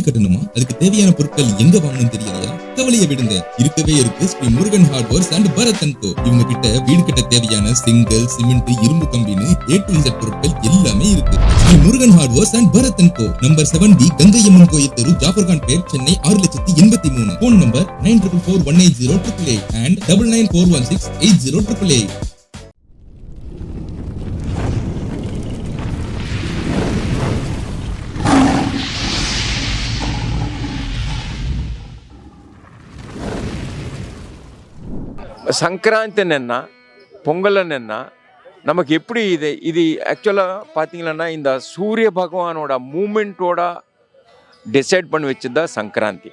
கட்டணுமா? அதுக்கு தேவையான பொருட்கள் எங்க வாங்கணும்னு தெரியலையா? கவலையை விடுங்க, இருக்கவே இருக்கு Shri Murugan hardwares and Bharath and co. இவங்க கிட்ட வீடு கட்ட தேவையான செங்கல், சிமெண்ட், இரும்பு கம்பின்னு A to Z பொருட்கள் எல்லாமே இருக்கு. Shri Murugan hardwares and Bharath and co, number 7B Gangaiyamman கோயில் தெரு, Jafferkhanpet, Chennai 6,83,000. Phone number 94418088 and 9941680888. சங்கராந்தின்னா பொங்கல்னா நமக்கு எப்படி இது ஆக்சுவலாக பார்த்தீங்கன்னா இந்த சூரிய பகவானோட மூமெண்ட்டோட டிசைட் பண்ணி வச்சது சங்கராந்தி.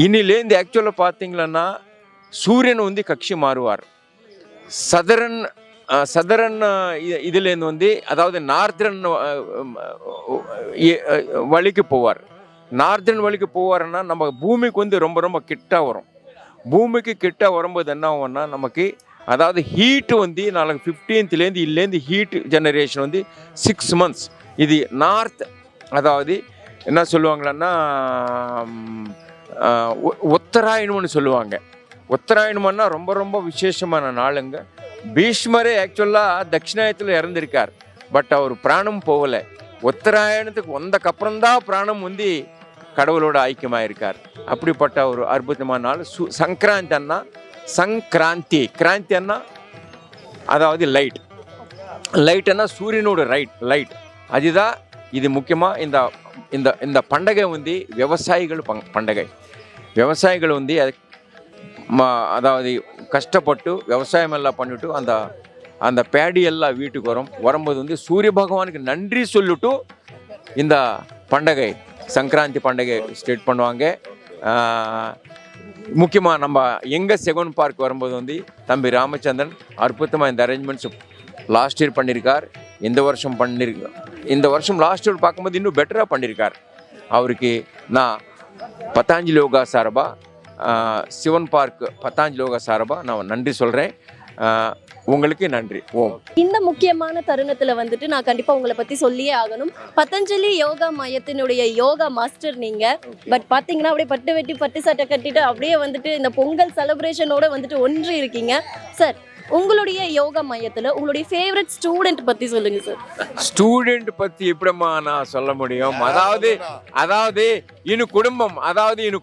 இன்னிலேருந்து ஆக்சுவலாக பார்த்தீங்கன்னா சூரியன் வந்து கட்சி மாறுவார். சதரன் இதுலேருந்து வந்து அதாவது நார்தர்ன் வழிக்கு போவார். நார்தர்ன் வழிக்கு போவார்னா நம்ம பூமிக்கு வந்து ரொம்ப ரொம்ப கிட்ட வரும். பூமிக்கு கிட்ட வரும்போது என்ன ஆகும்னா நமக்கு அதாவது ஹீட்டு வந்து நாளைக்கு 15லேருந்து இல்லேருந்து ஹீட் ஜெனரேஷன் வந்து 6 months. இது நார்த் அதாவது என்ன சொல்லுவாங்களன்னா உத்தராயணம்னு சொல்லுவாங்க. உத்தராயணம்னா ரொம்ப ரொம்ப விசேஷமான நாளுங்க. பீஷ்மரே ஆக்சுவலாக தட்சிணாயத்தில் இறந்திருக்கார். பட் அவர் பிராணம் போகலை. உத்தராயணத்துக்கு வந்தக்கப்புறம்தான் பிராணம் வந்து கடவுளோட ஐக்கியமாயிருக்கார். அப்படிப்பட்ட ஒரு அற்புதமான நாள் சங்கராந்தின்னா கிராந்தின்னா அதாவது லைட்னா சூரியனோட லைட். அதுதான் இது முக்கியமாக இந்த பண்டிகை வந்து விவசாயிகள் பண்டிகை. விவசாயிகள் வந்து அதாவது கஷ்டப்பட்டு விவசாயம் எல்லாம் பண்ணிவிட்டு அந்த பேடி எல்லாம் வீட்டுக்கு வரும்போது வந்து சூரிய பகவானுக்கு நன்றி சொல்லிட்டு இந்த பண்டிகை சங்கராந்தி பண்டிகை ஸ்டார்ட் பண்ணுவாங்க. முக்கியமாக நம்ம எங்கள் செகண்ட் பார்க் வரும்போது வந்து தம்பி ராமச்சந்திரன் அற்புதமாக இந்த அரேஞ்ச்மெண்ட்ஸ் லாஸ்ட் இயர் பண்ணியிருக்கார். இந்த வருஷம் லாஸ்ட் இயர் பார்க்கும்போது இன்னும் பெட்டராக பண்ணியிருக்கார். அவருக்கு நான் பத்தாஞ்சலி யோகா சார்பாக சிவன் பார்க் பத்தாஞ்சலி யோகா சார்பாக நான் நன்றி சொல்கிறேன். உங்களுக்கு நன்றி. இந்த முக்கியமான தருணத்துல வந்துட்டு நான் கண்டிப்பா உங்களை பத்தி சொல்லியே ஆகணும். பதஞ்சலி யோகா மையத்தினுடைய யோகா மாஸ்டர் நீங்க. பட் பாத்தீங்கன்னா அப்படியே பட்டு சட்டை கட்டிட்டு அப்படியே வந்துட்டு இந்த பொங்கல் செலிப்ரேஷனோட வந்துட்டு ஒன்று இருக்கீங்க சார். உங்களுடைய யோகா மையத்துல உங்களுடைய ஃபேவரட் ஸ்டூடெண்ட் பத்தி சொல்லுங்க சார். ஸ்டூடெண்ட் பத்தி எப்படிமா நான் சொல்ல முடியும்? அதாவது இன்னும்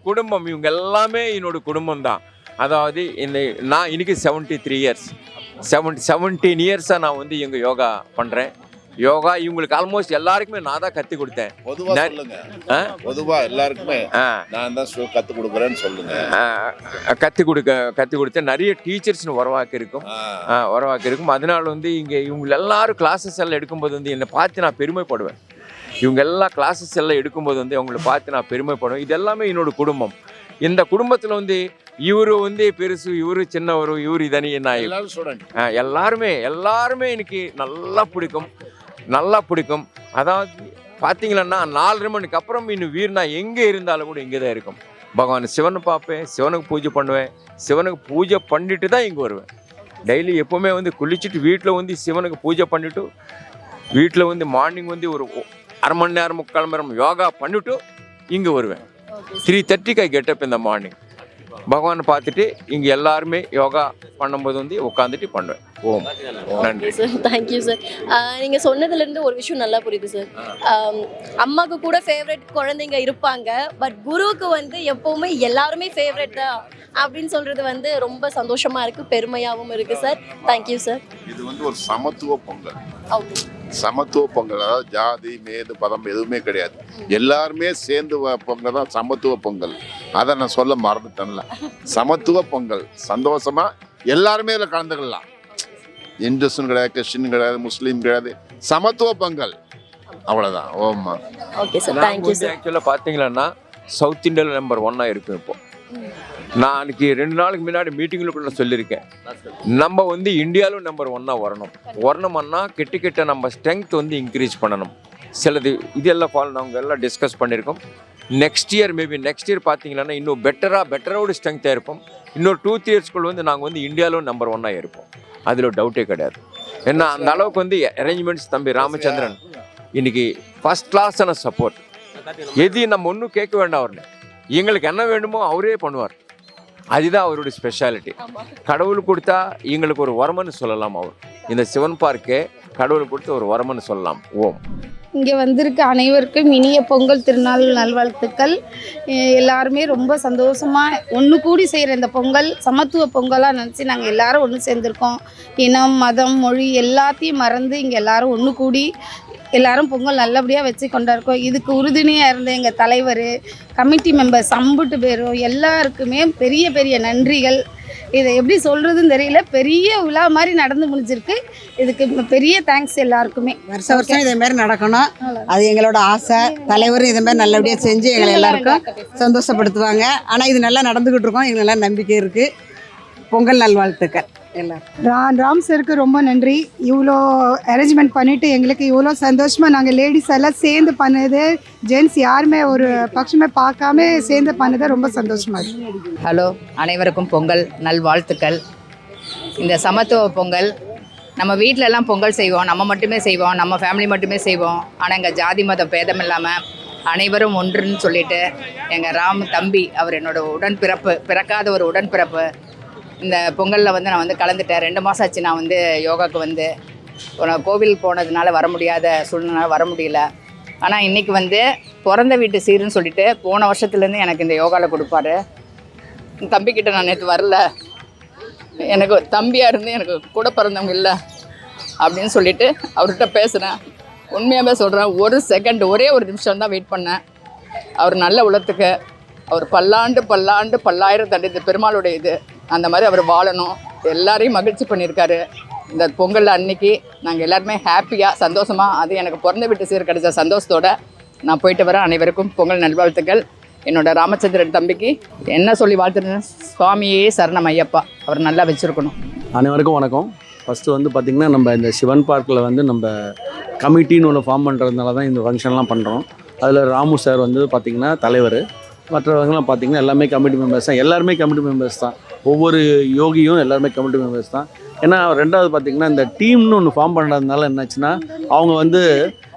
குடும்பம் இவங்க எல்லாமே என்னோட குடும்பம் தான். அதாவது நான் இன்னைக்கு 73 years 17 years-ஆ நான் வந்து எங்க யோகா பண்றேன். யோகா இவங்களுக்கு ஆல்மோஸ்ட் எல்லாருக்குமே நான் தான் கற்றுக் கொடுத்தேன். பொதுவா எல்லாருக்குமே நான் தான் கற்றுக் கொடுக்குறேன்னு சொல்லுங்க. கற்றுக் கொடுத்தேன். நிறைய டீச்சர்ஸ்னு உருவாக்கி இருக்கும். அதனால வந்து இங்கே இவங்க எல்லாரும் கிளாஸஸ் எல்லாம் எடுக்கும்போது வந்து என்னை பார்த்து நான் பெருமைப்படுவேன். இவங்க எல்லாம் கிளாஸஸ் எல்லாம் எடுக்கும்போது வந்து அவங்கள பார்த்து நான் பெருமைப்படுவேன். இது எல்லாமே என்னோட குடும்பம். இந்த குடும்பத்தில் வந்து இவரு வந்து பெருசு, இவரு சின்னவரு, இவரு இதனி எல்லாருமே எனக்கு நல்லா பிடிக்கும். அதாவது பார்த்தீங்கன்னா 4:30 மணிக்கு அப்புறம் இன்னும் நான் எங்கே இருந்தாலும் கூட இங்கே தான் இருக்கும். பகவான் சிவனை பார்ப்பேன், சிவனுக்கு பூஜை பண்ணுவேன். சிவனுக்கு பூஜை பண்ணிட்டு தான் இங்கே வருவேன். டெய்லி எப்போவுமே வந்து குளிச்சுட்டு வீட்டில் வந்து சிவனுக்கு பூஜை பண்ணிவிட்டு வீட்டில் வந்து மார்னிங் வந்து ஒரு 1/2 மணி நேரம் 3/4 மணி நேரம் யோகா பண்ணிவிட்டு இங்கே வருவேன். 3:30 கெட்டப் இந்த மார்னிங் பகவானை பார்த்துட்டு இங்கே எல்லாருமே யோகா பண்ணும்போது வந்து உட்காந்துட்டு பண்ணுவேன். நன்றி சார். Thank you sir. நீங்கள் சொன்னதுலேருந்து ஒரு விஷயம் நல்லா புரியுது சார். அம்மாவுக்கு கூட ஃபேவரட் குழந்தைங்க இருப்பாங்க. பட் குருவுக்கு வந்து எப்போவுமே எல்லாருமே ஃபேவரட் தான் அப்படின்னு சொல்கிறது வந்து ரொம்ப சந்தோஷமாக இருக்குது, பெருமையாகவும் இருக்குது சார். Thank you sir. இது வந்து ஒரு சமத்துவ பொங்கல். அதாவது ஜாதி மேது பதம் எதுவுமே கிடையாது. எல்லாருமே சேர்ந்து பொங்கல் தான் சமத்துவ பொங்கல். அதை நான் சொல்ல மறந்துட்டேன்ல. சமத்துவ பொங்கல் சந்தோஷமா எல்லாருமே இதில் கலந்துக்கலாம். இந்துஸ்ன்னு கிடையாது, கிறிஸ்டின் கிடையாது, முஸ்லீம் கிடையாது. சமத்துவ பொங்கல் அவ்வளோதான். ஓம்மா. Okay sir. Thank you sir. ஆக்சுவலாக பார்த்தீங்கன்னா சவுத் இந்தியாவில் நம்பர் 1 இருக்கும். இப்போ நான் அன்றைக்கி 2 நாளுக்கு முன்னாடி மீட்டிங்கில் கூட நான் சொல்லியிருக்கேன். நம்ம வந்து இந்தியாவிலும் நம்பர் 1 வரணும்னா கிட்ட நம்ம ஸ்ட்ரென்த் வந்து இன்க்ரீஸ் பண்ணணும். சிலது இதெல்லாம் நாங்கள் எல்லாம் டிஸ்கஸ் பண்ணியிருக்கோம். நெக்ஸ்ட் இயர் பார்த்தீங்கன்னா இன்னும் பெட்டரோட ஸ்ட்ரென்த்தாக இருப்போம். இன்னொரு 2-3 yearsக்குள்ள வந்து நாங்கள் வந்து இந்தியாவிலும் நம்பர் 1 இருப்போம். அதில் டவுட்டே கிடையாது. ஏன்னா அந்த அளவுக்கு வந்து அரேஞ்ச்மெண்ட்ஸ் தம்பி ராமச்சந்திரன் இன்னைக்கு ஃபர்ஸ்ட் கிளாஸான சப்போர்ட். எதையும் நம்ம ஒன்றும் கேட்க வேண்டாம் அவர்கிட்ட. எங்களுக்கு என்ன வேண்டுமோ அவரே பண்ணுவார். அதுதான் அவருடைய ஸ்பெஷாலிட்டி. கடவுள் கொடுத்தா எங்களுக்கு ஒரு வரமன்னு சொல்லலாம். அவர் இந்த சிவன் பார்க்கே கடவுள் கொடுத்த ஒரு வரமன்னு சொல்லலாம். ஓம். இங்கே வந்திருக்க அனைவருக்கும் இனிய பொங்கல் திருநாள் நல்வாழ்த்துக்கள். எல்லாருமே ரொம்ப சந்தோஷமாக ஒன்று கூடி செய்கிற இந்த பொங்கல் சமத்துவ பொங்கலாக நினச்சி நாங்கள் எல்லாரும் ஒன்று சேர்ந்துருக்கோம். இனம், மதம், மொழி எல்லாத்தையும் மறந்து இங்கே எல்லாரும் ஒன்று கூடி எல்லாரும் பொங்கல் நல்லபடியாக வச்சு கொண்டாடுறோம். இதுக்கு உறுதுணையாக இருந்த எங்கள் தலைவர், கமிட்டி மெம்பர்ஸ் அம்புட்டு பேரும் எல்லாருக்குமே பெரிய பெரிய நன்றிகள். இதை எப்படி சொல்கிறதுன்னு தெரியல, பெரிய விழா மாதிரி நடந்து முடிஞ்சிருக்கு. இதுக்கு பெரிய தேங்க்ஸ் எல்லாருக்குமே. வருஷம் இதேமாரி நடக்கணும், அது எங்களோட ஆசை. தலைவரும் இதேமாதிரி நல்லபடியாக செஞ்சு எங்களை எல்லாருக்கும் சந்தோஷப்படுத்துவாங்க. ஆனால் இது நல்லா நடந்துக்கிட்டு இருக்கோம், எங்களுக்கு நல்லா நம்பிக்கை இருக்குது. பொங்கல் நல்வாழ்த்துக்கள் எல்லாரும். ராம் சருக்கு ரொம்ப நன்றி. இவ்வளோ அரேஞ்ச்மெண்ட் பண்ணிவிட்டு எங்களுக்கு இவ்வளோ சந்தோஷமாக நாங்கள் லேடிஸ் எல்லாம் சேர்ந்து பண்ணது, ஜென்ட்ஸ் யாருமே ஒரு பட்சமே பார்க்காம சேர்ந்து பண்ணது ரொம்ப சந்தோஷமாக இருக்குது. ஹலோ, அனைவருக்கும் பொங்கல் நல்வாழ்த்துக்கள். இந்த சமத்துவ பொங்கல் நம்ம வீட்டிலலாம் பொங்கல் செய்வோம், நம்ம மட்டுமே செய்வோம், நம்ம ஃபேமிலி மட்டுமே செய்வோம். ஆனால் எங்கள் ஜாதி மத பேதம் இல்லாமல் அனைவரும் ஒன்றுன்னு சொல்லிட்டு எங்கள் ராம் தம்பி, அவர் என்னோட உடன்பிறப்பு, பிறக்காத ஒரு உடன்பிறப்பு. இந்த பொங்கலில் வந்து நான் வந்து கலந்துட்டேன். 2 மாதம் ஆச்சு நான் வந்து யோகாவுக்கு வந்து. கோவில் போனதுனால வர முடியாத சூழ்நிலை, வர முடியல. ஆனால் இன்றைக்கி வந்து பிறந்த வீட்டு சீருன்னு சொல்லிட்டு போன வருஷத்துலேருந்து எனக்கு இந்த யோகாவில் கொடுப்பாரு. தம்பிக்கிட்ட நான் நேற்று வரல, எனக்கு தம்பியாக இருந்து எனக்கு கூட பிறந்தவங்க இல்லை அப்படின்னு சொல்லிட்டு அவர்கிட்ட பேசுகிறேன். உண்மையாகவே சொல்கிறேன், ஒரு செகண்ட், ஒரே ஒரு நிமிஷம் தான் வெயிட் பண்ணேன். அவர் நல்ல உலகத்துக்கு, அவர் பல்லாண்டு பல்லாயிரம் தண்டி இந்த பெருமாளுடைய இது, அந்த மாதிரி அவர் வாழணும். எல்லாரையும் மகிழ்ச்சி பண்ணியிருக்காரு. இந்த பொங்கல் அன்னைக்கு நாங்கள் எல்லாருமே ஹாப்பியாக சந்தோஷமாக, அது எனக்கு பிறந்த வீட்டு சீர் கிடைச்ச சந்தோஷத்தோடு நான் போயிட்டு வரேன். அனைவருக்கும் பொங்கல் நல்வாழ்த்துக்கள். என்னோட ராமச்சந்திரன் தம்பிக்கு என்ன சொல்லி வாழ்த்துறேன், சுவாமியே சரணம் ஐயப்பா, அவர் நல்லா வச்சுருக்கணும். அனைவருக்கும் வணக்கம். ஃபஸ்ட்டு வந்து பார்த்திங்கன்னா, நம்ம இந்த சிவன் பார்க்கில் வந்து நம்ம கமிட்டின்னு ஒன்று ஃபார்ம் பண்ணுறதுனால தான் இந்த ஃபங்க்ஷன்லாம் பண்ணுறோம். அதில் ராமு சார் வந்து பார்த்திங்கன்னா தலைவர், மற்றவங்களாம் பார்த்திங்கன்னா எல்லாமே கமிட்டி மெம்பர்ஸ் தான். எல்லாருமே கமிட்டி மெம்பர்ஸ் தான். ஒவ்வொரு யோகியும் எல்லாருமே கமிட்டி மெம்பர்ஸ் தான். ஏன்னா ரெண்டாவது பார்த்திங்கன்னா, இந்த டீம்னு ஒன்று ஃபார்ம் பண்ணுறதுனால என்னாச்சுன்னா, அவங்க வந்து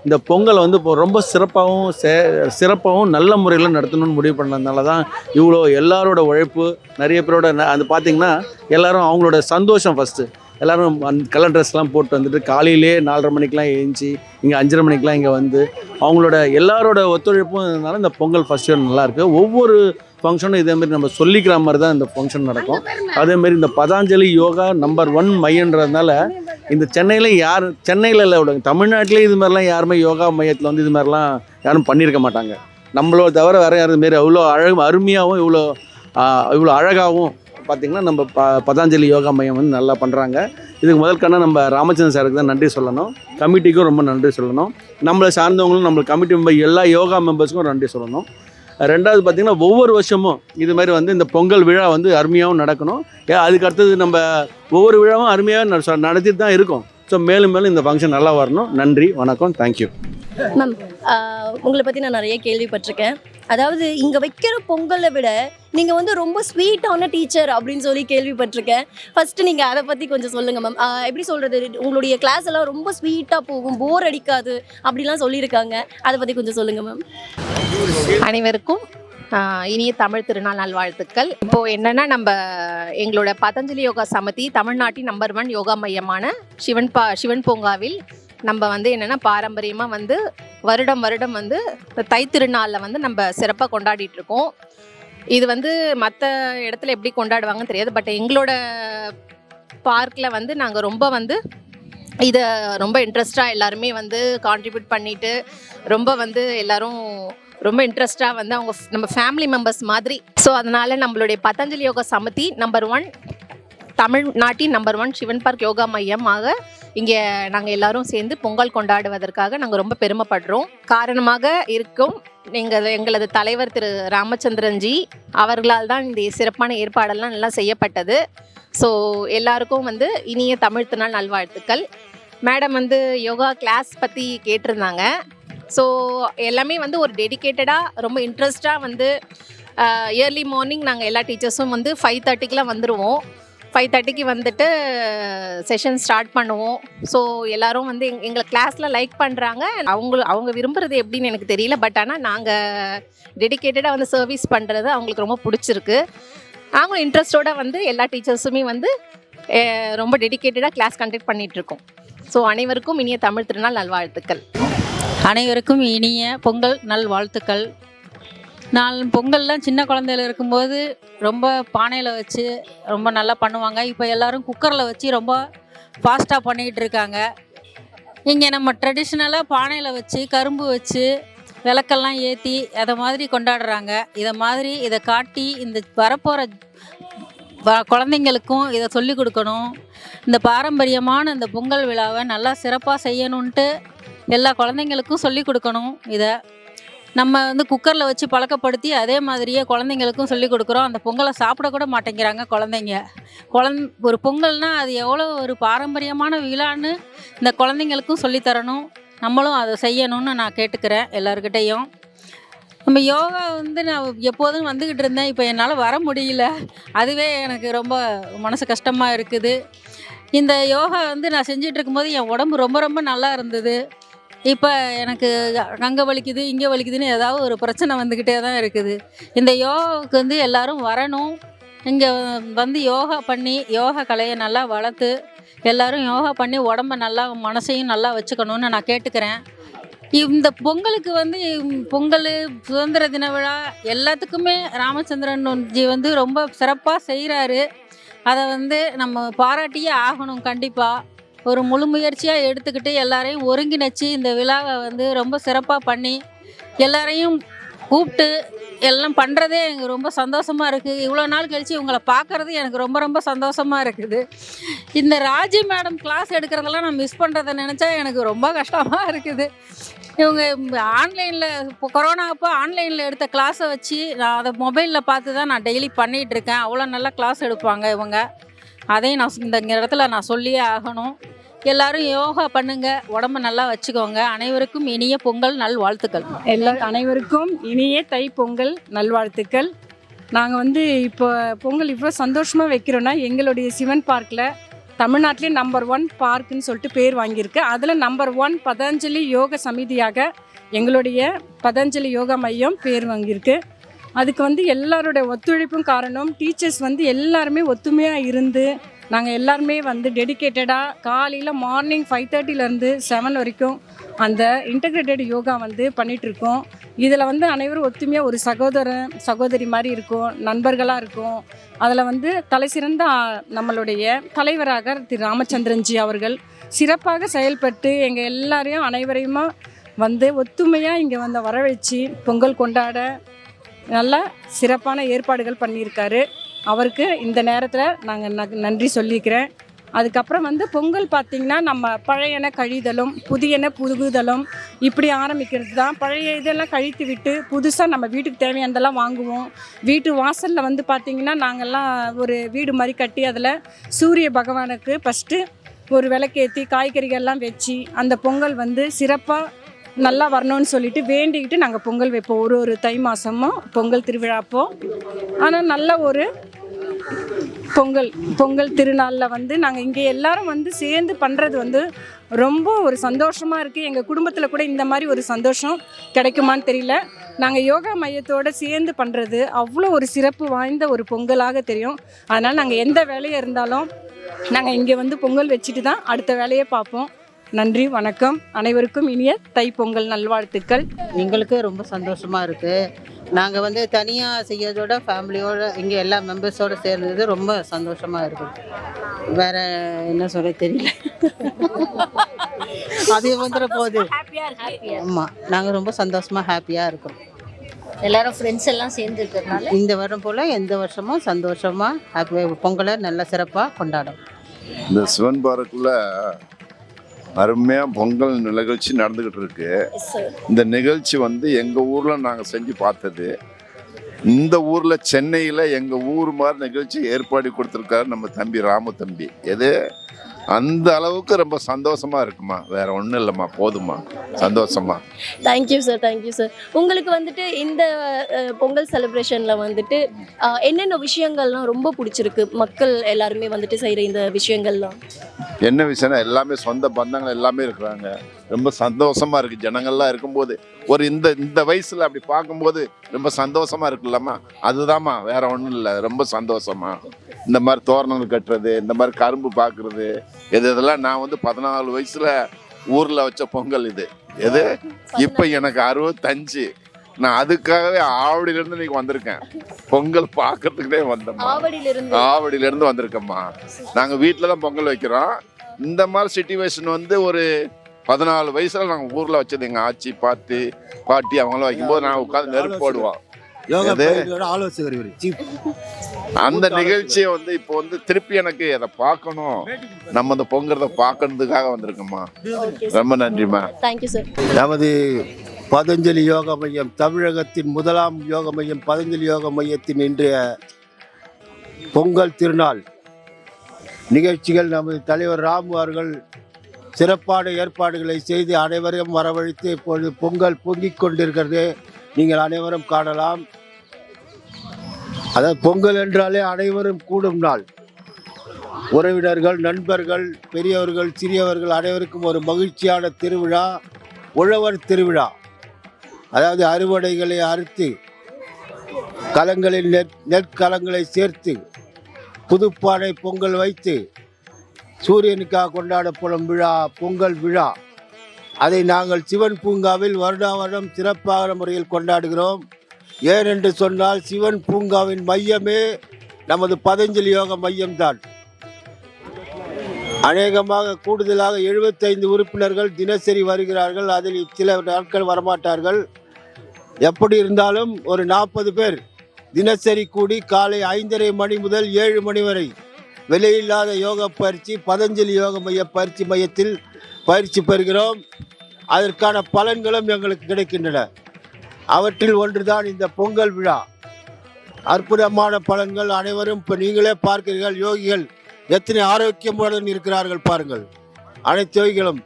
இந்த பொங்கலை வந்து இப்போ ரொம்ப சிறப்பாகவும் நல்ல முறையில் நடத்தணும்னு முடிவு பண்ணதுனால தான் இவ்வளோ எல்லாரோட உழைப்பு, நிறைய பேரோட அது பார்த்திங்கன்னா எல்லோரும் அவங்களோட சந்தோஷம். ஃபஸ்ட்டு எல்லோரும் கலர் ட்ரெஸ்லாம் போட்டு வந்துட்டு காலையிலே 4:30 மணிக்கெலாம் எழுந்துச்சி இங்கே 5:30 மணிக்கெலாம் இங்கே வந்து அவங்களோட எல்லாரோட ஒத்துழைப்பும் இருந்தனால இந்த பொங்கல் ஃபஸ்ட் இயர் நல்லாயிருக்கு. ஒவ்வொரு ஃபங்க்ஷனும் இதேமாரி நம்ம சொல்லிக்கிற மாதிரி தான் இந்த ஃபங்க்ஷன் நடக்கும். அதேமாரி இந்த பதாஞ்சலி யோகா நம்பர் 1 மையன்றதுனால இந்த சென்னையில் இல்லை, தமிழ்நாட்டிலே இது மாதிரிலாம் யாருமே யோகா மையத்தில் வந்து இது மாதிரிலாம் யாரும் பண்ணியிருக்க மாட்டாங்க. நம்மளோட தவிர வேறு யாரும் இதுமாரி அவ்வளோ அருமையாகவும் இவ்வளோ அழகாகவும் பார்த்திங்கன்னா நம்ம பதாஞ்சலி யோகா மையம் வந்து நல்லா பண்ணுறாங்க. இதுக்கு முதல்கான நம்ம ராமச்சந்திரன் சாருக்கு தான் நன்றி சொல்லணும், கமிட்டிக்கும் ரொம்ப நன்றி சொல்லணும், நம்மளை சார்ந்தவங்களும் நம்ம கமிட்டி மெம்பர் எல்லா யோகா மெம்பர்ஸுக்கும் நன்றி சொல்லணும். ரெண்டாவது பார்த்திங்கன்னா, ஒவ்வொரு வருஷமும் இது மாதிரி வந்து இந்த பொங்கல் விழா வந்து அருமையாகவும் நடக்கணும். அதுக்கு அடுத்தது நம்ம ஒவ்வொரு விழாவும் அருமையாக நடத்திட்டு தான் இருக்கோம். ஸோ மேலும் மேலும் இந்த ஃபங்க்ஷன் நல்லா வரணும். நன்றி, வணக்கம், தேங்க்யூ. மேம், உங்களை பற்றி நான் நிறைய கேள்விப்பட்டிருக்கேன். அதாவது இங்கே வைக்கிற பொங்கலை விட நீங்கள் வந்து ரொம்ப ஸ்வீட்டான டீச்சர் அப்படின்னு சொல்லி கேள்விப்பட்டிருக்கேன். ஃபஸ்ட்டு நீங்கள் அதை பற்றி கொஞ்சம் சொல்லுங்கள் மேம். எப்படி சொல்கிறது, உங்களுடைய கிளாஸ் எல்லாம் ரொம்ப ஸ்வீட்டாக போகும், போர் அடிக்காது அப்படிலாம் சொல்லியிருக்காங்க. அதை பற்றி கொஞ்சம் சொல்லுங்கள் மேம். அனைவருக்கும் இனிய தமிழ் திருநாள் நல்வாழ்த்துக்கள். இப்போது என்னென்னா, நம்ம எங்களோட பதஞ்சலி யோகா சமிதி தமிழ்நாட்டின் நம்பர் 1 யோகா மையமான சிவன் பூங்காவில் நம்ம வந்து என்னென்னா பாரம்பரியமாக வந்து வருடம் வந்து தை திருநாளில் வந்து நம்ம சிறப்பாக கொண்டாடிட்டு இருக்கோம். இது வந்து மற்ற இடத்துல எப்படி கொண்டாடுவாங்கன்னு தெரியாது, பட் எங்களோட பார்க்கில் வந்து நாங்கள் ரொம்ப வந்து இதை ரொம்ப இன்ட்ரெஸ்டாக எல்லாருமே வந்து கான்ட்ரிபியூட் பண்ணிவிட்டு ரொம்ப வந்து எல்லோரும் ரொம்ப இன்ட்ரெஸ்டாக வந்து அவங்க நம்ம ஃபேமிலி மெம்பர்ஸ் மாதிரி. ஸோ அதனால் நம்மளுடைய பதஞ்சலி யோகா சமிதி நம்பர் 1 தமிழ்நாட்டின் நம்பர் 1 சிவன் பார்க் யோகா மையமாக இங்கே நாங்கள் எல்லோரும் சேர்ந்து பொங்கல் கொண்டாடுவதற்காக நாங்கள் ரொம்ப பெருமைப்படுறோம். காரணமாக இருக்கும் எங்களது தலைவர் திரு ராமச்சந்திரன்ஜி அவர்களால் தான் இந்த சிறப்பான ஏற்பாடெல்லாம் நல்லா செய்யப்பட்டது. ஸோ எல்லாருக்கும் வந்து இனிய தமிழ் திருநாள் நல்வாழ்த்துக்கள். மேடம் வந்து யோகா கிளாஸ் பற்றி கேட்டிருந்தாங்க. ஸோ எல்லாமே வந்து ஒரு டெடிக்கேட்டடாக ரொம்ப இன்ட்ரெஸ்டாக வந்து ஏர்லி மார்னிங் நாங்கள் எல்லா டீச்சர்ஸும் வந்து 5:30க்கெலாம் வந்துடுவோம். 5:30க்கு வந்துட்டு செஷன் ஸ்டார்ட் பண்ணுவோம். ஸோ எல்லோரும் வந்து எங்களை கிளாஸில் லைக் பண்ணுறாங்க. அவங்க விரும்புகிறது எப்படின்னு எனக்கு தெரியல. பட் ஆனால் நாங்கள் டெடிக்கேட்டடாக வந்து சர்வீஸ் பண்ணுறது அவங்களுக்கு ரொம்ப பிடிச்சிருக்கு. நாங்களும் இன்ட்ரெஸ்டோடு வந்து எல்லா டீச்சர்ஸுமே வந்து ரொம்ப டெடிக்கேட்டடாக கிளாஸ் கண்டக்ட் பண்ணிகிட்ருக்கோம். ஸோ அனைவருக்கும் இனிய தமிழ் திருநாள் நல்வாழ்த்துக்கள். அனைவருக்கும் இனிய பொங்கல் நல்வாழ்த்துக்கள். நான் பொங்கல்லாம் சின்ன குழந்தையில இருக்கும்போது ரொம்ப பானையில் வச்சு ரொம்ப நல்லா பண்ணுவாங்க. இப்போ எல்லோரும் குக்கரில் வச்சு ரொம்ப ஃபாஸ்ட்டாக பண்ணிக்கிட்டு இருக்காங்க. இங்கே நம்ம ட்ரெடிஷ்னலாக பானையில் வச்சு கரும்பு வச்சு விளக்கெல்லாம் ஏற்றி அதை மாதிரி கொண்டாடுறாங்க. இதை காட்டி இந்த வரப்போகிற குழந்தைங்களுக்கும் இதை சொல்லி கொடுக்கணும். இந்த பாரம்பரியமான இந்த பொங்கல் விழாவை நல்லா சிறப்பாக செய்யணுன்ட்டு எல்லா குழந்தைங்களுக்கும் சொல்லி கொடுக்கணும். இதை நம்ம வந்து குக்கரில் வச்சு பழக்கப்படுத்தி அதே மாதிரியே குழந்தைங்களுக்கும் சொல்லி கொடுக்குறோம். அந்த பொங்கலை சாப்பிடக்கூட மாட்டேங்கிறாங்க குழந்தைங்க. ஒரு பொங்கல்னால் அது எவ்வளோ ஒரு பாரம்பரியமான விழான்னு இந்த குழந்தைங்களுக்கும் சொல்லித்தரணும். நம்மளும் அதை செய்யணும்னு நான் கேட்டுக்கிறேன் எல்லாருக்கிட்டேயும். நம்ம யோகா வந்து நான் எப்போதும் வந்துக்கிட்டு இருந்தேன். இப்போ என்னால் வர முடியல. அதுவே எனக்கு ரொம்ப மனசு கஷ்டமாக இருக்குது. இந்த யோகா வந்து நான் செஞ்சிட்டு இருக்கும்போது என் உடம்பு ரொம்ப ரொம்ப நல்லா இருந்தது. இப்போ எனக்கு அங்கே வலிக்குது இங்கே வலிக்குதுன்னு ஏதாவது ஒரு பிரச்சனை வந்துக்கிட்டே தான் இருக்குது. இந்த யோகாவுக்கு வந்து எல்லோரும் வரணும். இங்கே வந்து யோகா பண்ணி யோகா கலையை நல்லா வளர்த்து எல்லோரும் யோகா பண்ணி உடம்ப நல்லா மனசையும் நல்லா வச்சுக்கணுன்னு நான் கேட்டுக்கிறேன். இந்த பொங்கலுக்கு வந்து பொங்கல் சுதந்திர தின விழா எல்லாத்துக்குமே ராமச்சந்திரன் ஜி வந்து ரொம்ப சிறப்பாக செய்கிறாரு. அதை வந்து நம்ம பாராட்டியே ஆகணும். கண்டிப்பாக ஒரு முழு முயற்சியாக எடுத்துக்கிட்டு எல்லாரையும் ஒருங்கிணைச்சி இந்த விழாவை வந்து ரொம்ப சிறப்பாக பண்ணி எல்லாரையும் கூப்பிட்டு எல்லாம் பண்ணுறதே எனக்கு ரொம்ப சந்தோஷமாக இருக்குது. இவ்வளோ நாள் கழித்து இவங்களை பார்க்குறது எனக்கு ரொம்ப ரொம்ப சந்தோஷமாக இருக்குது. இந்த ராஜி மேடம் கிளாஸ் எடுக்கிறதெல்லாம் நான் மிஸ் பண்ணுறதை நினச்சா எனக்கு ரொம்ப கஷ்டமாக இருக்குது. இவங்க ஆன்லைனில் இப்போ கொரோனா அப்போ ஆன்லைனில் எடுத்த கிளாஸை வச்சு நான் அதை மொபைலில் பார்த்து தான் நான் டெய்லி பண்ணிகிட்ருக்கேன். அவ்வளோ நல்லா கிளாஸ் எடுப்பாங்க இவங்க. அதையும் நான் இந்த இடத்துல நான் சொல்லியே ஆகணும். எல்லாரும் யோகா பண்ணுங்க, உடம்ப நல்லா வச்சுக்கோங்க. அனைவருக்கும் இனிய பொங்கல் நல்வாழ்த்துக்கள். அனைவருக்கும் இனிய தை பொங்கல் நல்வாழ்த்துக்கள். நாங்கள் வந்து இப்போ பொங்கல் இவ்வளோ சந்தோஷமாக வைக்கிறோன்னா எங்களுடைய சிவன் பார்க்கில் தமிழ்நாட்டிலே நம்பர் 1 பார்க்குன்னு சொல்லிட்டு பேர் வாங்கியிருக்கு. அதில் நம்பர் 1 பதஞ்சலி யோக சமிதியாக எங்களுடைய பதஞ்சலி யோகா மையம் பேர் வாங்கியிருக்கு. அதுக்கு வந்து எல்லாரோட ஒத்துழைப்பும் காரணம். டீச்சர்ஸ் வந்து எல்லாருமே ஒத்துமையாக இருந்து நாங்கள் எல்லாருமே வந்து டெடிக்கேட்டடாக காலையில் மார்னிங் 5:30லேருந்து 7 வரைக்கும் அந்த இன்டகிரேட்டட் யோகா வந்து பண்ணிகிட்ருக்கோம். இதில் வந்து அனைவரும் ஒத்துமையாக ஒரு சகோதரி மாதிரி இருக்கும், நண்பர்களாக இருக்கும். அதில் வந்து தலை சிறந்த நம்மளுடைய தலைவராக திரு ராமச்சந்திரன்ஜி அவர்கள் சிறப்பாக செயல்பட்டு எங்கள் எல்லாரையும் அனைவரையுமா வந்து ஒத்துமையாக இங்கே வந்து வரவழைச்சி பொங்கல் கொண்டாட நல்லா சிறப்பான ஏற்பாடுகள் பண்ணியிருக்காரு. அவருக்கு இந்த நேரத்தில் நாங்கள் நன்றி சொல்லிக்கிறேன். அதுக்கப்புறம் வந்து பொங்கல் பார்த்திங்கன்னா நம்ம பழையன கழிதலும் புதியன புகுதலும் இப்படி ஆரம்பிக்கிறது தான். பழைய இதெல்லாம் கழித்து விட்டு புதுசாக நம்ம வீட்டுக்கு தேவையானதெல்லாம் வாங்குவோம். வீட்டு வாசலில் வந்து பார்த்திங்கன்னா நாங்கள்லாம் ஒரு வீடு மாதிரி கட்டி அதில் சூரிய பகவானுக்கு ஃபஸ்ட்டு ஒரு விளக்கேற்றி காய்கறிகள்லாம் வச்சு அந்த பொங்கல் வந்து சிறப்பாக நல்லா வரணும்னு சொல்லிட்டு வேண்டிக்கிட்டு நாங்கள் பொங்கல் வைப்போம். ஒரு தை மாதமும் பொங்கல் திருவிழாப்போ. ஆனால் நல்ல ஒரு பொங்கல் திருநாளில் வந்து நாங்கள் இங்கே எல்லாரும் வந்து சேர்ந்து பண்ணுறது வந்து ரொம்ப ஒரு சந்தோஷமாக இருக்குது. எங்கள் குடும்பத்தில் கூட இந்த மாதிரி ஒரு சந்தோஷம் கிடைக்குமான்னு தெரியல. நாங்கள் யோகா மையத்தோடு சேர்ந்து பண்ணுறது அவ்வளோ ஒரு சிறப்பு வாய்ந்த ஒரு பொங்கலாக தெரியும். அதனால் நாங்கள் எந்த வேலையாக இருந்தாலும் நாங்கள் இங்கே வந்து பொங்கல் வச்சுட்டு தான் அடுத்த வேலையை பார்ப்போம். நன்றி, வணக்கம். அனைவருக்கும் இனிய தை பொங்கல் நல்வாழ்த்துக்கள். எங்களுக்கு ரொம்ப சந்தோஷமாக இருக்குது. நாங்கள் வந்து தனியாக செய்யறதோட ஃபேமிலியோடு இங்கே எல்லா மெம்பர்ஸோடு சேர்ந்தது ரொம்ப சந்தோஷமாக இருக்குது. வேறு என்ன சொல்ல தெரியல. அது வந்துட போகுது. ஆமாம், நாங்கள் ரொம்ப சந்தோஷமாக ஹாப்பியாக இருக்கோம். எல்லாரும் ஃப்ரெண்ட்ஸ் எல்லாம் சேர்ந்து இருக்கிறதுனால இந்த வருடம் போல் எந்த வருஷமும் சந்தோஷமாக ஹாப்பியாக பொங்கலை நல்லா சிறப்பாக கொண்டாடும். இந்த சிவன் பார்க்குள்ள அருமையாக பொங்கல் நிகழ்ச்சி நடந்துக்கிட்டு இருக்கு. இந்த நிகழ்ச்சி வந்து எங்கள் ஊரில் நாங்கள் செஞ்சு பார்த்தது. இந்த ஊரில் சென்னையில் எங்கள் ஊர் மாதிரி நிகழ்ச்சி ஏற்பாடு கொடுத்துருக்காரு நம்ம தம்பி ராமு தம்பி. எது அந்த அளவுக்கு ரொம்ப சந்தோஷமா இருக்குமா, வேற ஒன்றும் இல்லைம்மா, போதுமா, சந்தோஷமா. Thank you sir, thank you sir. உங்களுக்கு வந்துட்டு இந்த பொங்கல் செலிப்ரேஷனில் வந்துட்டு என்னென்ன விஷயங்கள்லாம் ரொம்ப பிடிச்சிருக்கு, மக்கள் எல்லாருமே வந்துட்டு செய்கிற இந்த விஷயங்கள்லாம்? என்ன விஷயம்னா எல்லாமே சொந்த பந்தங்கள் எல்லாமே இருக்கிறாங்க, ரொம்ப சந்தோஷமா இருக்கு. ஜனங்கள்லாம் இருக்கும்போது ஒரு இந்த வயசுல அப்படி பார்க்கும்போது ரொம்ப சந்தோஷமா இருக்குல்லம்மா, அதுதாம்மா, வேற ஒன்றும் இல்லை, ரொம்ப சந்தோஷமா. இந்த மாதிரி தோரணங்கள் கட்டுறது, இந்த மாதிரி கரும்பு பார்க்குறது, இதெல்லாம் நான் 14 வயசுல ஊரில் வச்ச பொங்கல் எது இப்போ எனக்கு 65. நான் அதுக்காகவே ஆவடியிலேருந்து இன்னைக்கு வந்திருக்கேன், பொங்கல் பார்க்கறதுக்குனே வந்தேம்மா. ஆவடியிலேருந்து வந்திருக்கேம்மா. நாங்கள் வீட்டில் தான் பொங்கல் வைக்கிறோம். இந்த மாதிரி சிச்சுவேஷன் ஒரு 14 வயசுல நாங்கள் ஊரில் வச்சது, எங்கள் ஆச்சி பாட்டி அவங்களாம் வைக்கும்போது நாங்கள் உட்காந்து நெருப்பு போடுவோம். அந்த நிகழ்ச்சியை இப்போ திருப்பி எனக்கு அதை பார்க்கணும், நம்ம அந்த பொங்கலை பார்க்கறதுக்காக வந்திருக்கோம்மா. ரொம்ப நன்றிம்மா. Thank you sir. நமது பதஞ்சலி யோக மையம், தமிழகத்தின் முதலாம் யோக மையம் பதஞ்சலி யோக மையத்தின் இன்றைய பொங்கல் திருநாள் நிகழ்ச்சிகள் நமது தலைவர் ராமு அவர்கள் சிறப்பான ஏற்பாடுகளை செய்து அனைவரையும் வரவழைத்து இப்பொழுது பொங்கல் பொங்கிக் கொண்டிருக்கிறது, நீங்கள் அனைவரும் காணலாம். அதாவது பொங்கல் என்றாலே அனைவரும் கூடும் நாள். உறவினர்கள், நண்பர்கள், பெரியவர்கள், சிறியவர்கள் அனைவருக்கும் ஒரு மகிழ்ச்சியான திருவிழா, உழவர் திருவிழா. அதாவது அறுவடைகளை அறுத்து கலங்களில் நெற்கலங்களை சேர்த்து புதுப்பானை பொங்கல் வைத்து சூரியனுக்காக கொண்டாடப்படும் விழா பொங்கல் விழா. அதை நாங்கள் சிவன் பூங்காவில் வருடா வருடம் சிறப்பான முறையில் கொண்டாடுகிறோம். ஏனென்று சொன்னால் சிவன் பூங்காவின் மையமே நமது பதஞ்சலி யோக மையம்தான். அநேகமாக கூடுதலாக 75 உறுப்பினர்கள் தினசரி வருகிறார்கள். அதில் சில நாட்கள் வரமாட்டார்கள். எப்படி இருந்தாலும் ஒரு 40 பேர் தினசரி கூடி காலை 5:30 மணி முதல் 7 மணி வரை விலையில்லாத யோகா பயிற்சி பதஞ்சலி யோக மைய பயிற்சி மையத்தில் பயிற்சி பெறுகிறோம். அதற்கான பலன்களும் எங்களுக்கு கிடைக்கின்றன. அவற்றில் ஒன்றுதான் இந்த பொங்கல் விழா. அற்புதமான பலன்கள் அனைவரும் இப்போ நீங்களே பார்க்கிறீர்கள். யோகிகள் எத்தனை ஆரோக்கியமுடன் இருக்கிறார்கள் பாருங்கள். அனைத்து யோகிகளும்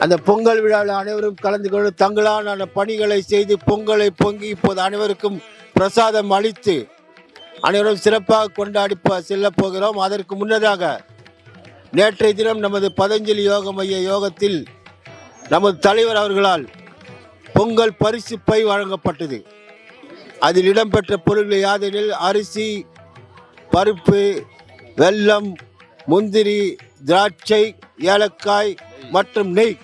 அந்த பொங்கல் விழாவில் அனைவரும் கலந்து கொண்டு தங்களான பணிகளை செய்து பொங்கலை பொங்கி இப்போது அனைவருக்கும் பிரசாதம் அளித்து அனைவரும் சிறப்பாக கொண்டாடி செல்ல போகிறோம். அதற்கு முன்னதாக நேற்றைய தினம் நமது பதஞ்சலி யோக மைய யோகத்தில் நமது தலைவர் அவர்களால் பொங்கல் பரிசு பை வழங்கப்பட்டது. அதில் இடம்பெற்ற பொருட்கள் யாதெனில் அரிசி, பருப்பு, வெல்லம், முந்திரி, திராட்சை, ஏலக்காய் மற்றும் நெய்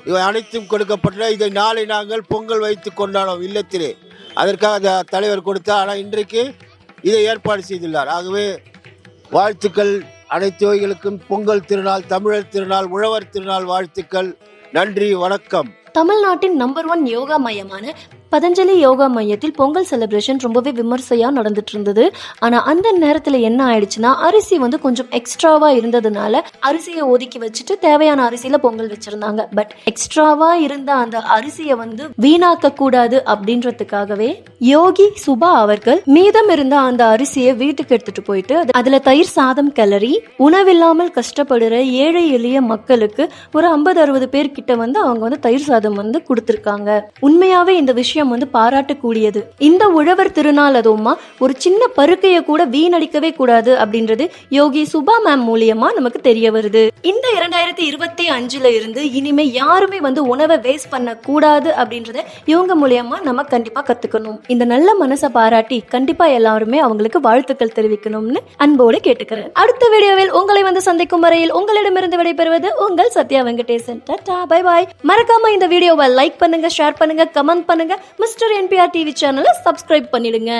இவை அனைத்தும் கொடுக்கப்பட்டன. இதை நாளை நாங்கள் பொங்கல் வைத்து கொண்டாடுவோம் இல்லத்திலே. அதற்காக தலைவர் கொடுத்தார். ஆனால் இன்றைக்கு இதை ஏற்பாடு செய்துள்ளார். ஆகவே வாழ்த்துக்கள் அனைத்து யோகிகளுக்கும். பொங்கல் திருநாள், தமிழர் திருநாள், உழவர் திருநாள் வாழ்த்துக்கள். நன்றி, வணக்கம். தமிழ்நாட்டின் நம்பர் 1 யோகா மையமான பதஞ்சலி யோகா மையத்தில் பொங்கல் செலிப்ரேஷன் ரொம்பவே விமர்சையாக நடந்துட்டு இருந்தது. ஆனால் அந்த நேரத்தில் என்ன ஆயிடுச்சுன்னா, அரிசி கொஞ்சம் எக்ஸ்ட்ராவாக இருந்ததுனால அரிசியை ஒதுக்கி வச்சுட்டு தேவையான அரிசியில் பொங்கல் வச்சுருந்தாங்க. பட் எக்ஸ்ட்ராவாக இருந்த அந்த அரிசியை வீணாக்க கூடாது அப்படின்றதுக்காகவே யோகி சுபா அவர்கள் மீதம் இருந்த அந்த அரிசியை வீட்டுக்கு எடுத்துட்டு போயிட்டு அதில் தயிர் சாதம் கிளறி உணவில்லாமல் கஷ்டப்படுற ஏழை எளிய மக்களுக்கு ஒரு 50-60 பேர்கிட்ட அவங்க தயிர் சாதம் கொடுத்துருக்காங்க. உண்மையாவே இந்த விஷயம் பாராட்டக்கூடியது. இந்த உழவர் திருநாள் அதுவுமா ஒரு சின்ன பருக்கையை கூட வீணடிக்கவே கூடாது அப்படின்றது யோகி சுபா மேம் மூலியமா நமக்கு தெரிய வருது. இந்த 2025 இருந்து இனிமே யாருமே உணவை வேஸ்ட் பண்ண கூடாது அப்படின்றத இவங்க மூலியமா நம்ம கண்டிப்பா கத்துக்கணும். இந்த நல்ல மனசை பாராட்டி கண்டிப்பா எல்லாருமே அவங்களுக்கு வாழ்த்துக்கள் தெரிவிக்கணும்னு அன்போடு கேட்டுக்கிறேன். அடுத்த வீடியோவில் உங்களை சந்திக்கும் வரையில் உங்களிடமிருந்து விடைபெறுவது உங்கள் Sathya Venkatesan. Tata, bye bye. மறக்காம இந்த வீடியோவை லைக் பண்ணுங்க, ஷேர் பண்ணுங்க, கமெண்ட் பண்ணுங்க. மிஸ்டர் NPR டிவி சேனலை சப்ஸ்கிரைப் பண்ணிடுங்க.